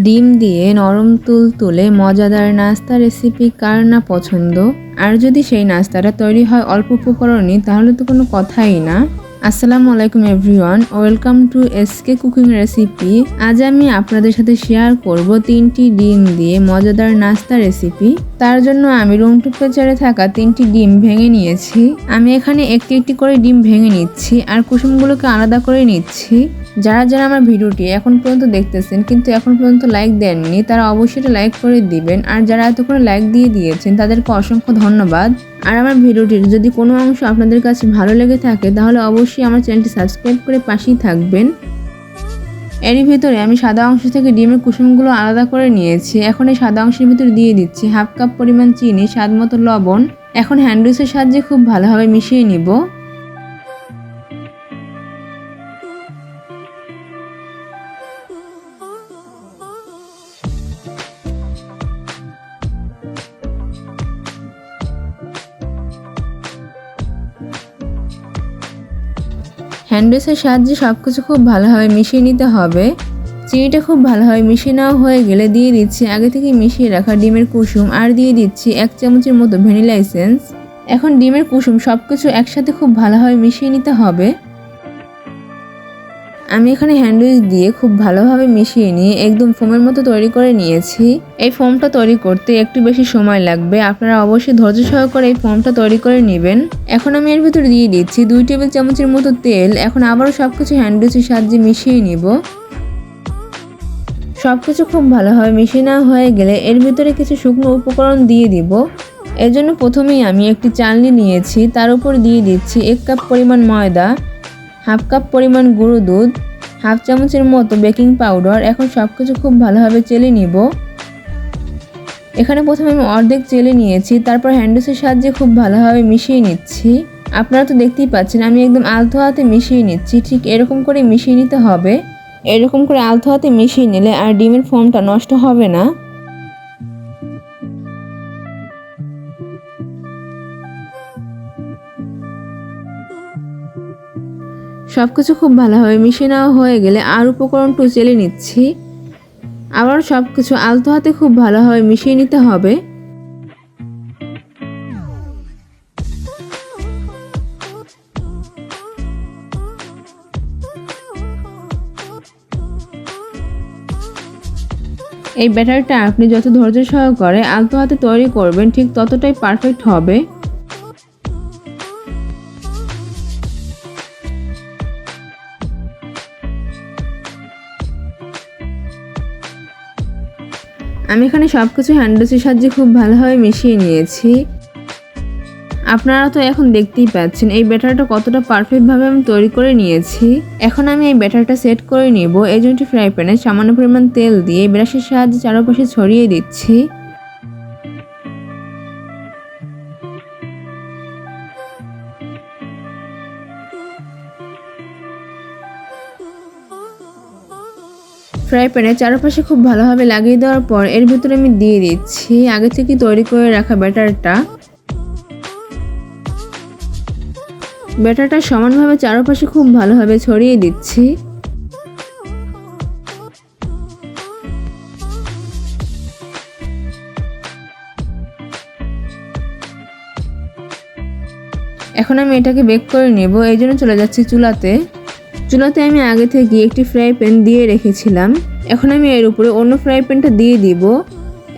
ডিম দিয়ে নরম তুলতুলে মজাদার নাস্তা রেসিপি কার না পছন্দ। আর যদি সেই নাস্তাটা তৈরি হয় অল্প উপকরণে তাহলে তো কোনো কথাই না। আসসালামু আলাইকুম everyone, welcome to SK cooking recipe. আজ আমি আপনাদের সাথে শেয়ার করব 3টি ডিম দিয়ে মজাদার নাস্তা রেসিপি। তার জন্য আমি রুম টেম্পারেচারে থাকা 3টি ডিম ভেঙে নিয়েছি। আমি এখানে একটি একটি করে ডিম ভেঙে নিচ্ছি আর কুসুমগুলোকে আলাদা করে নিচ্ছি। যারা যারা আমার ভিডিওটি এখন পর্যন্ত দেখতেছেন কিন্তু এখন পর্যন্ত লাইক দেননি তারা অবশ্যই লাইক করে দিবেন। আর যারা এত করে লাইক দিয়ে দিয়েছেন তাদেরকে অসংখ্য ধন্যবাদ। আর আমার ভিডিওটির যদি কোনো অংশ আপনাদের কাছে ভালো লেগে থাকে তাহলে অবশ্যই আমার চ্যানেলটি সাবস্ক্রাইব করে পাশেই থাকবেন। এরই ভিতরে আমি সাদা অংশ থেকে ডিমের কুসুমগুলো আলাদা করে নিয়েছি। এখন এই সাদা অংশের ভিতরে দিয়ে দিচ্ছি হাফ কাপ পরিমাণ চিনি, স্বাদ মতো লবণ। এখন হ্যান্ড উইচের সাহায্যে খুব ভালোভাবে মিশিয়ে নিব। হ্যান্ড উইচের সাহায্যে সবকিছু খুব ভালোভাবে মিশিয়ে নিতে হবে। চিনিটা খুব ভালোভাবে মিশিয়ে নেওয়া হয়ে গেলে দিয়ে দিচ্ছি আগে থেকে মিশিয়ে রাখা ডিমের কুসুম আর দিয়ে দিচ্ছি 1 চামচের মতো ভ্যানিলা এসেন্স। এখন ডিমের কুসুম সবকিছু একসাথে খুব ভালোভাবে মিশিয়ে নিতে হবে। আমি এখানে হ্যান্ড উইচ দিয়ে খুব ভালোভাবে মিশিয়ে নিয়ে একদম ফোমের মতো তৈরি করে নিয়েছি। এই ফোমটা তৈরি করতে একটু বেশি সময় লাগবে, আপনারা অবশ্যই ধৈর্য সহকারে এই ফোমটা তৈরি করে নেবেন। এখন আমি এর ভিতরে দিয়ে দিচ্ছি 2 টেবিল চামচের মতো তেল। এখন আবারও সবকিছু হ্যান্ড উইচের সাহায্যে মিশিয়ে নিব। সবকিছু খুব ভালোভাবে মিশিয়ে নেওয়া হয়ে গেলে এর ভিতরে কিছু শুকনো উপকরণ দিয়ে দিব। এর জন্য প্রথমেই আমি একটি চালনি নিয়েছি, তার উপর দিয়ে দিচ্ছি 1 কাপ পরিমাণ ময়দা, হাফ কাপ পরিমাণ গুঁড়ো দুধ, হাফ চামচের মতো বেকিং পাউডার। এখন সবকিছু খুব ভালোভাবে চেলে নিব। এখানে প্রথমে আমি অর্ধেক চেলে নিয়েছি, তারপর হ্যান্ড উইচের সাহায্যে খুব ভালোভাবে মিশিয়ে নিচ্ছি। আপনারা তো দেখতেই পাচ্ছেন আমি একদম আলতো হাতে মিশিয়ে নিচ্ছি। ঠিক এরকম করে মিশিয়ে নিতে হবে। এরকম করে আলতো হাতে মিশিয়ে নিলে আর ডিমের ফোমটা নষ্ট হবে না। সবকিছু খুব ভালোভাবে মিশিয়ে নেওয়া হয়ে গেলে আর উপকরণটু চেলে নিচ্ছি। আবার সবকিছু আলতো হাতে খুব ভালোভাবে মিশিয়ে নিতে হবে। এই ব্যাটারটা আপনি যত ধৈর্য সহকারে আলতো হাতে তৈরি করবেন ঠিক ততটাই পারফেক্ট হবে। আমি এখানে সবকিছু হ্যান্ড উইচের সাহায্যে খুব ভালোভাবে মিশিয়ে নিয়েছি। আপনারা তো এখন দেখতেই পাচ্ছেন এই ব্যাটারটা কতটা পারফেক্টভাবে আমি তৈরি করে নিয়েছি। এখন আমি এই ব্যাটারটা সেট করে নিব। এই জন্য ফ্রাই প্যানে সামান্য পরিমাণ তেল দিয়ে ব্রাশের সাহায্যে চারপাশে ছড়িয়ে দিচ্ছি। ফ্রাই প্যানে চারপাশে খুব ভালোভাবে লাগিয়ে দেওয়ার পর এর ভিতরে আমি দিয়ে দিচ্ছি আগে থেকে তৈরি করে রাখা ব্যাটারটা। ব্যাটারটা সমানভাবে চারপাশে খুব ভালোভাবে ছড়িয়ে দিচ্ছি। এখন আমি এটাকে বেক করে নেব। এই জন্য চলে যাচ্ছি চুলাতে। চুলাতে আমি আগে থেকে একটি ফ্রাই প্যান দিয়ে রেখেছিলাম। এখন আমি এর উপরে অন্য ফ্রাই প্যানটা দিয়ে দিব।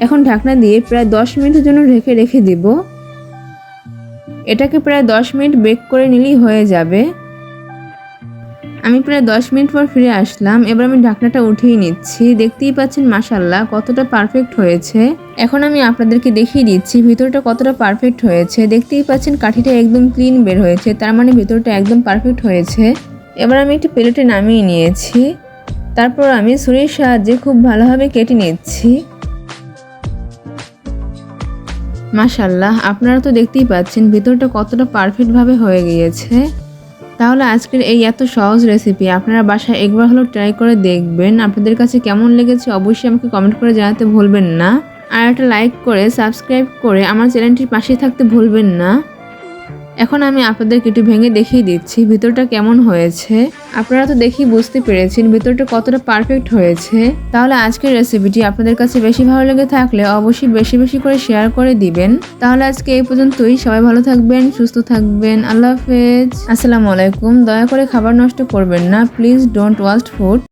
এখন ঢাকনা দিয়ে প্রায় 10 মিনিটের জন্য রেখে দিব। এটাকে প্রায় 10 মিনিট বেক করে নিলেই হয়ে যাবে। আমি প্রায় 10 মিনিট পর ফিরে আসলাম। এবার আমি ঢাকনাটা উঠিয়ে নিচ্ছি। দেখতেই পাচ্ছেন মাশাআল্লাহ কতটা পারফেক্ট হয়েছে। এখন আমি আপনাদেরকে দেখিয়ে দিচ্ছি ভিতরটা কতটা পারফেক্ট হয়েছে। দেখতেই পাচ্ছেন কাঠিটা একদম ক্লিন বের হয়েছে, তার মানে ভিতরটা একদম পারফেক্ট হয়েছে। এবার আমি একটি প্লেটে নামিয়ে নিয়েছি। তারপর আমি ছুরির সাহায্যে খুব ভালোভাবে কেটে নিচ্ছি। মাশাআল্লাহ আপনারা তো দেখতেই পাচ্ছেন ভিতরটা কতটা পারফেক্টভাবে হয়ে গিয়েছে। তাহলে আজকের এই এত সহজ রেসিপি আপনারা বাসায় একবার হলেও ট্রাই করে দেখবেন। আপনাদের কাছে কেমন লেগেছে অবশ্যই আমাকে কমেন্ট করে জানাতে ভুলবেন না। আর একটা লাইক করে সাবস্ক্রাইব করে আমার চ্যানেলটির পাশে থাকতে ভুলবেন না। এখন আমি আপনাদেরকে একটু ভেঙে দেখিয়ে দিচ্ছি ভিতরটা কেমন হয়েছে। আপনারা তো দেখেই বুঝতে পেরেছেন ভিতরটা কতটা পারফেক্ট হয়েছে। তাহলে আজকের রেসিপিটি আপনাদের কাছে বেশি ভালো লেগে থাকলে অবশ্যই বেশি বেশি করে শেয়ার করে দিবেন। তাহলে আজকে এই পর্যন্তই। সবাই ভালো থাকবেন, সুস্থ থাকবেন। আল্লাহ হাফেজ। আসসালামু আলাইকুম। দয়া করে খাবার নষ্ট করবেন না। Please don't waste food.